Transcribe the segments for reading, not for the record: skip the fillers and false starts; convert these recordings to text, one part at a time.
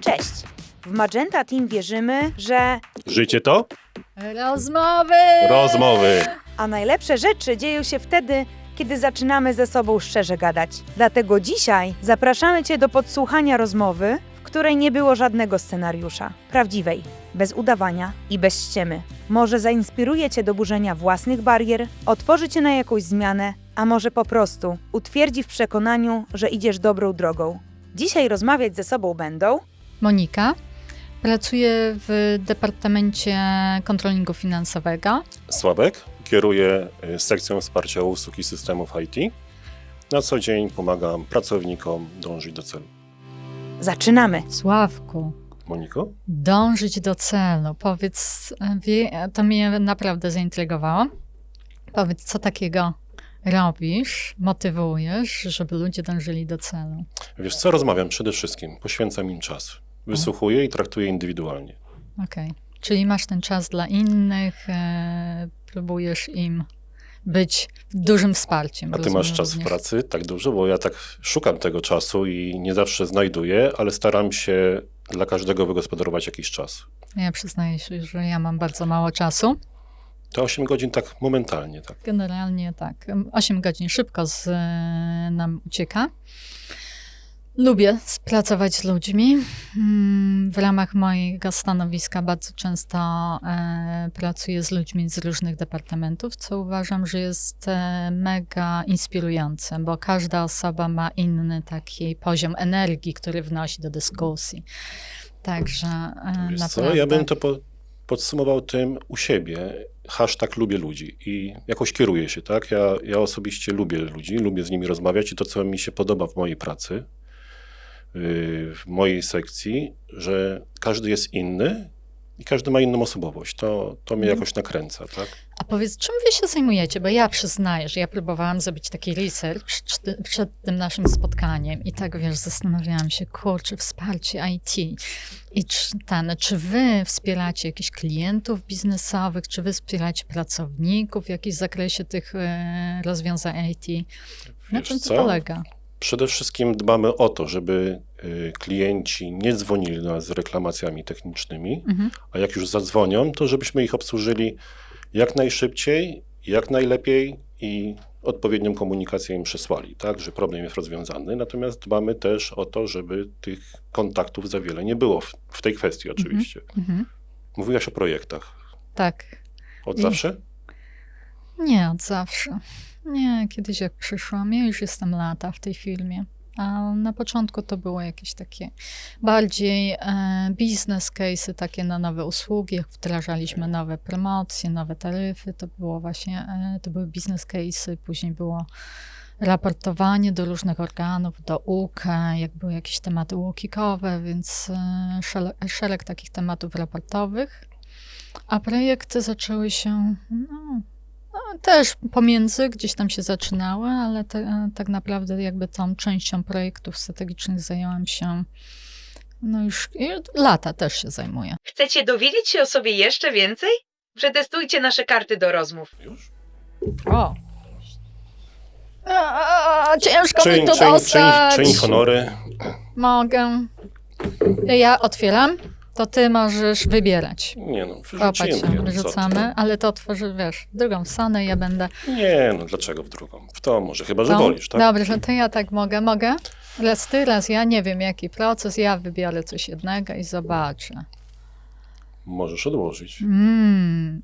Cześć! W Magenta Team wierzymy, że... Życie to? Rozmowy! Rozmowy. A najlepsze rzeczy dzieją się wtedy, kiedy zaczynamy ze sobą szczerze gadać. Dlatego dzisiaj zapraszamy Cię do podsłuchania rozmowy, w której nie było żadnego scenariusza. Prawdziwej, bez udawania i bez ściemy. Może zainspiruje Cię do burzenia własnych barier, otworzy Cię na jakąś zmianę, a może po prostu utwierdzi w przekonaniu, że idziesz dobrą drogą. Dzisiaj rozmawiać ze sobą będą Monika. Pracuję w Departamencie Kontrolingu Finansowego. Sławek. Kieruję sekcją wsparcia usług i systemów IT. Na co dzień pomagam pracownikom dążyć do celu. Zaczynamy! Sławku, Moniko? dążyć do celu. Powiedz, to mnie naprawdę zaintrygowało. Powiedz, co takiego robisz, motywujesz, żeby ludzie dążyli do celu? Wiesz co, rozmawiam przede wszystkim. Poświęcam im czas. Wysłuchuję i traktuję indywidualnie. Okej. Czyli masz ten czas dla innych, próbujesz im być dużym wsparciem. A ty rozumiem masz czas w również. pracy tak dużo? Bo ja tak szukam tego czasu i nie zawsze znajduję, ale staram się dla każdego wygospodarować jakiś czas. Ja przyznaję się, że ja mam bardzo mało czasu. To 8 godzin tak momentalnie, tak. Generalnie tak. 8 godzin szybko nam ucieka. Lubię pracować z ludźmi. W ramach mojego stanowiska bardzo często pracuję z ludźmi z różnych departamentów, co uważam, że jest mega inspirujące, bo każda osoba ma inny taki poziom energii, który wnosi do dyskusji. Także Wiesz naprawdę... co, ja bym to podsumował tym u siebie. Hashtag lubię ludzi i jakoś kieruję się, tak? Ja osobiście lubię ludzi, lubię z nimi rozmawiać i to, co mi się podoba w mojej pracy, w mojej sekcji, że każdy jest inny i każdy ma inną osobowość. To mnie jakoś nakręca, tak? A powiedz, czym wy się zajmujecie? Bo ja przyznaję, że ja próbowałam zrobić taki research przed tym naszym spotkaniem i tak, wiesz, zastanawiałam się, kurczę, wsparcie IT. I czy wy wspieracie jakichś klientów biznesowych, czy wy wspieracie pracowników w jakimś zakresie tych rozwiązań IT? Na Wiesz czym to co? polega? Przede wszystkim dbamy o to, żeby klienci nie dzwonili do nas z reklamacjami technicznymi, a jak już zadzwonią, to żebyśmy ich obsłużyli jak najszybciej, jak najlepiej i odpowiednią komunikację im przesłali, tak, że problem jest rozwiązany. Natomiast dbamy też o to, żeby tych kontaktów za wiele nie było w tej kwestii oczywiście. Mówiłaś o projektach. Tak. Od zawsze? Nie, od zawsze. Nie, kiedyś jak przyszłam, ja już jestem lata w tej firmie, a na początku to było jakieś takie bardziej business case'y, takie na nowe usługi, jak wdrażaliśmy nowe promocje, nowe taryfy, to było właśnie, to były business case'y, później było raportowanie do różnych organów, do UK, jak były jakieś tematy UKIK-owe, więc szereg takich tematów raportowych, a projekty zaczęły się, też pomiędzy, gdzieś tam się zaczynały, ale tak naprawdę jakby tą częścią projektów strategicznych zajęłam się, już lata też się zajmuję. Chcecie dowiedzieć się o sobie jeszcze więcej? Przetestujcie nasze karty do rozmów. Już? O! Ciężko mi to dostać. Czyń honory. Mogę. Ja otwieram, to ty możesz wybierać. Nie no, Popatrz, wyrzucimy. wyrzucamy, ale to otworzy, wiesz, drugą stronę i ja będę... Nie no, dlaczego w drugą? W to może, chyba że No, wolisz, tak? Dobrze, to ja tak mogę. Mogę? Raz ty, raz ja, nie wiem jaki proces, ja wybiorę coś jednego i zobaczę. Możesz odłożyć.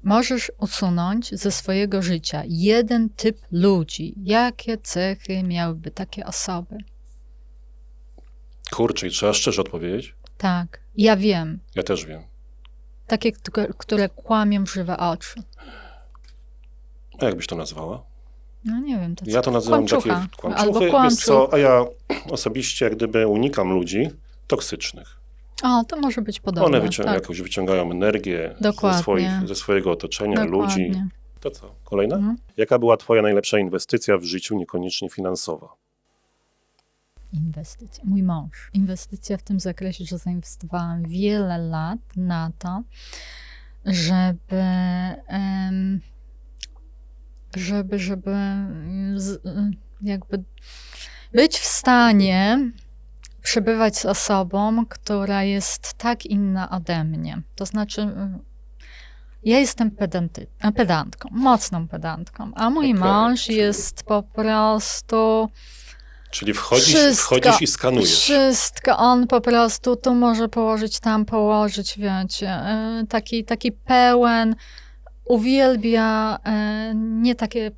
Możesz usunąć ze swojego życia jeden typ ludzi. Jakie cechy miałyby takie osoby? Kurczę, i trzeba szczerze odpowiedzieć? Tak, ja wiem. Ja też wiem. Takie, które kłamią w żywe oczy. A jak byś to nazwała? No nie wiem. To Ja to nazywam takie kłamczucha. Albo kłamczuchy, wiesz kłamczuch. co, a ja osobiście jak gdyby unikam ludzi toksycznych. O, to może być podobne. One tak. jakoś wyciągają energię Dokładnie. ze swojego otoczenia, ludzi. Dokładnie. To co, kolejna? Jaka była twoja najlepsza inwestycja w życiu, niekoniecznie finansowa? Inwestycja. Mój mąż. Inwestycja w tym zakresie, że zainwestowałam wiele lat na to, żeby jakby być w stanie przebywać z osobą, która jest tak inna ode mnie. To znaczy, ja jestem pedantką, mocną pedantką, a mój Okej, mąż czyli- jest po prostu... Czyli wchodzisz i skanujesz. Wszystko, on po prostu tu może położyć, tam położyć, wiecie, taki pełen, uwielbia nie takie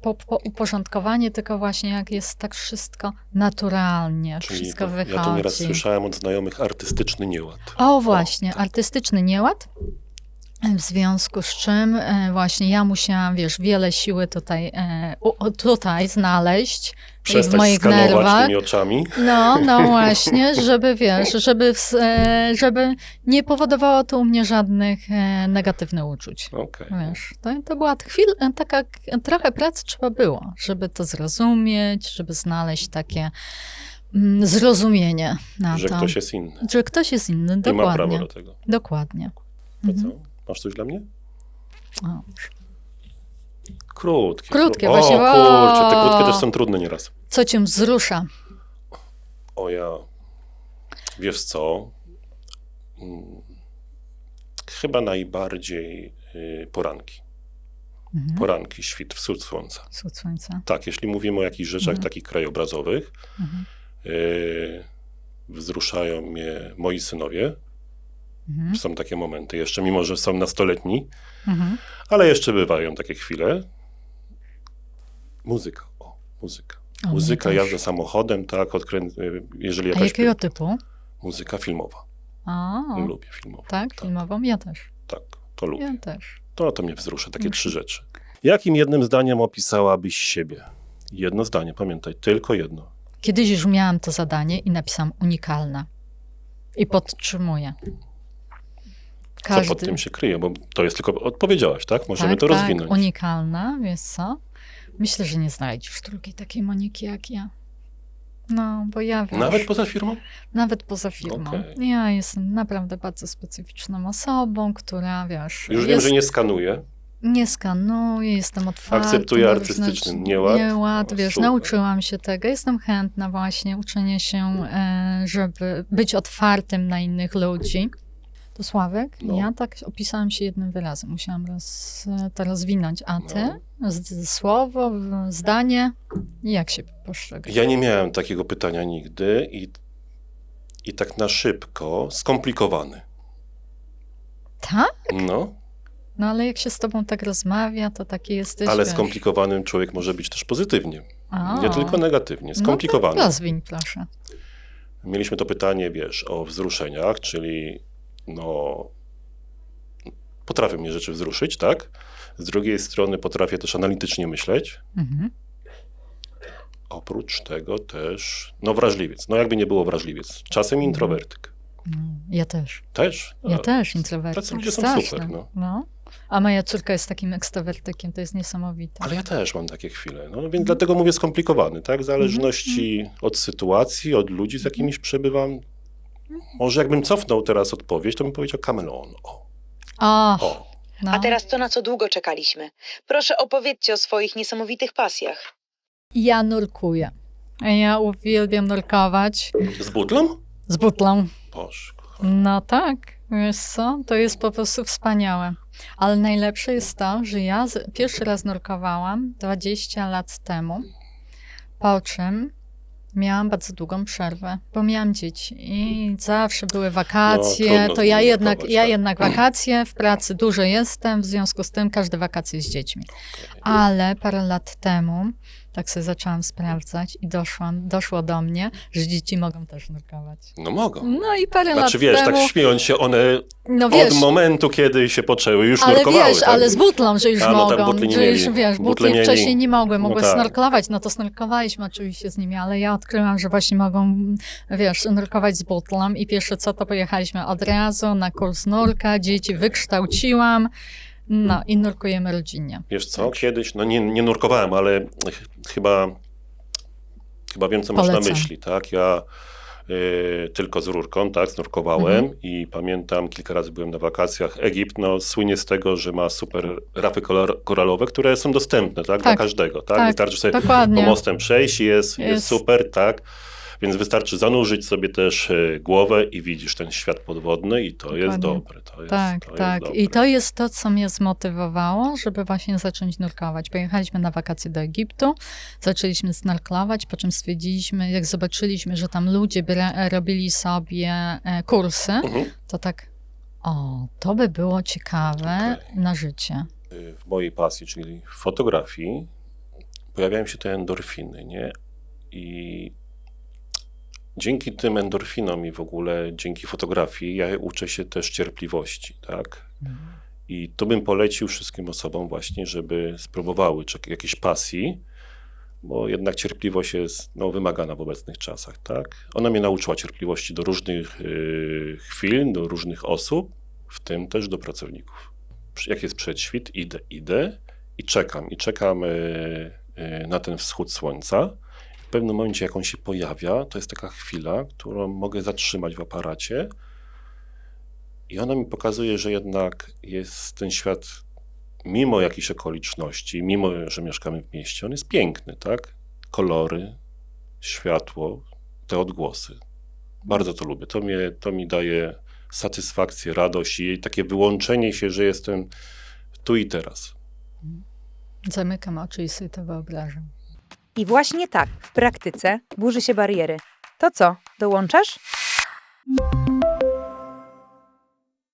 uporządkowanie, tylko właśnie jak jest tak wszystko naturalnie, Czyli wszystko wychodzi. ja to nieraz słyszałem od znajomych, artystyczny nieład. O właśnie, artystyczny nieład, w związku z czym właśnie ja musiałam, wiesz, wiele siły tutaj znaleźć w Przestać moich skanować nerwach. tymi oczami. No właśnie, żeby wiesz, żeby nie powodowało to u mnie żadnych negatywnych uczuć. Okej. Wiesz, to była taka trochę pracy trzeba było, żeby to zrozumieć, żeby znaleźć takie zrozumienie na Że to. ktoś jest inny. Że ktoś jest inny, I ma prawo dokładnie. do tego. Dokładnie. To co? Masz coś dla mnie? O. Krótkie, O właśnie. kurczę, te O! krótkie też są trudne nieraz. Co cię wzrusza? O ja... Wiesz co? Chyba najbardziej poranki. Poranki, świt, wschód słońca. Wschód słońca. Tak, jeśli mówimy o jakichś rzeczach takich krajobrazowych, Mhm. wzruszają mnie moi synowie. Mhm. Są takie momenty jeszcze, mimo że są nastoletni, Mhm. ale jeszcze bywają takie chwile. Muzyka, muzyka. O, mnie Muzyka, też. jazda samochodem, tak, jeżeli A jakaś jakiego typu? muzyka filmowa. A, Lubię filmową. tak, filmową? Ja też. Tak, to lubię. Ja też. To mnie wzrusza, takie trzy rzeczy. Jakim jednym zdaniem opisałabyś siebie? Jedno zdanie, pamiętaj, tylko jedno. Kiedyś już miałam to zadanie i napisałam unikalna. I podtrzymuję. Co pod tym się kryje? Bo to jest tylko, odpowiedziałaś, tak? Możemy to rozwinąć. Unikalna, wiesz co? Myślę, że nie znajdziesz drugiej takiej Moniki jak ja. No, bo ja wiesz, Nawet poza firmą? nawet poza firmą. Okej. Ja jestem naprawdę bardzo specyficzną osobą, która, wiesz, Już wiem, że nie skanuję. nie skanuję, jestem otwarta. Akceptuję na artystyczny różne- nieład. Nieład, O, wiesz, super. nauczyłam się tego. Jestem chętna właśnie uczenia się, żeby być otwartym na innych ludzi. To Sławek, No. ja tak opisałam się jednym wyrazem. Musiałam to rozwinąć. A ty? No. Słowo, zdanie? Jak się postrzegasz? Ja nie miałem takiego pytania nigdy i tak na szybko skomplikowany. Tak? No, No ale jak się z tobą tak rozmawia, to taki jesteś, ale wiesz. skomplikowanym człowiek może być też pozytywnie. A. Nie tylko negatywnie, skomplikowany. No to rozwiń, proszę. Mieliśmy to pytanie, wiesz, o wzruszeniach, czyli no, potrafią mnie rzeczy wzruszyć, tak? Z drugiej strony potrafię też analitycznie myśleć. Mhm. Oprócz tego też, no wrażliwiec. No jakby nie było wrażliwiec. Czasem introwertyk. No, ja też. Też? Ja też, introwertyk. Tacy ludzie są Straszne. super, no. A moja córka jest takim ekstrawertykiem, to jest niesamowite. Ale ja też mam takie chwile. No więc dlatego mówię skomplikowany, tak? W zależności od sytuacji, od ludzi, z jakimiś przebywam. Może jakbym cofnął teraz odpowiedź, to bym powiedział kameleon. O. No. A teraz to, na co długo czekaliśmy. Proszę opowiedzcie o swoich niesamowitych pasjach. Ja nurkuję. Ja uwielbiam nurkować Z butlą? z butlą. Boże. No tak, wiesz co, to jest po prostu wspaniałe. Ale najlepsze jest to, że ja pierwszy raz nurkowałam 20 lat temu, po czym miałam bardzo długą przerwę, bo miałam dzieci i zawsze były wakacje, trudno to ja znurkować, tak. jednak wakacje, w pracy dużo jestem, w związku z tym każde wakacje z dziećmi. Ale parę lat temu tak sobie zaczęłam sprawdzać i doszło do mnie, że dzieci mogą też nurkować. No mogą. No i parę Znaczy lat wiesz, temu... tak śmiejąc się, one No wiesz, od momentu, kiedy się poczęły, już ale nurkowały. wiesz, tak? ale z butlą, że już A, no tam mogą, butli nie że już mieli. wiesz, Butle butli mieli. wcześniej nie mogły, No mogły tak. snorklować, no to snorklowaliśmy oczywiście z nimi, ale ja odkryłam, że właśnie mogą, wiesz, nurkować z butlą i pierwsze co, to pojechaliśmy od razu na kurs nurka, dzieci wykształciłam, no i nurkujemy rodzinnie. Wiesz co, kiedyś, no nie nurkowałem, ale chyba wiem, co masz na Polecam. myśli, tak? Ja tylko z rurką, tak, snurkowałem i pamiętam, kilka razy byłem na wakacjach. Egipt, no, słynie z tego, że ma super rafy koralowe, które są dostępne, tak, dla Tak. każdego, tak? Tak, Wystarczy sobie dokładnie. pomostem przejść i jest super, tak? Więc wystarczy zanurzyć sobie też głowę i widzisz ten świat podwodny i to jest Dokładnie. dobre. Tak, to tak. Jest I dobre. to jest to, co mnie zmotywowało, żeby właśnie zacząć nurkować. Pojechaliśmy na wakacje do Egiptu, zaczęliśmy snorklować, po czym stwierdziliśmy, jak zobaczyliśmy, że tam ludzie robili sobie kursy, to tak, to by było ciekawe na życie. W mojej pasji, czyli w fotografii, pojawiają się te endorfiny, nie? I dzięki tym endorfinom i w ogóle dzięki fotografii ja uczę się też cierpliwości, tak? I to bym polecił wszystkim osobom właśnie, żeby spróbowały jakiejś pasji, bo jednak cierpliwość jest wymagana w obecnych czasach, tak? Ona mnie nauczyła cierpliwości do różnych chwil, do różnych osób, w tym też do pracowników. Jak jest przedświt, idę i czekam na ten wschód słońca. W pewnym momencie, jak on się pojawia, to jest taka chwila, którą mogę zatrzymać w aparacie i ona mi pokazuje, że jednak jest ten świat, mimo jakichś okoliczności, mimo że mieszkamy w mieście, on jest piękny, tak? Kolory, światło, te odgłosy. Bardzo to lubię. To mi daje satysfakcję, radość i takie wyłączenie się, że jestem tu i teraz. Zamykam oczy i sobie to wyobrażam. I właśnie tak, w praktyce burzy się bariery. To co, dołączasz?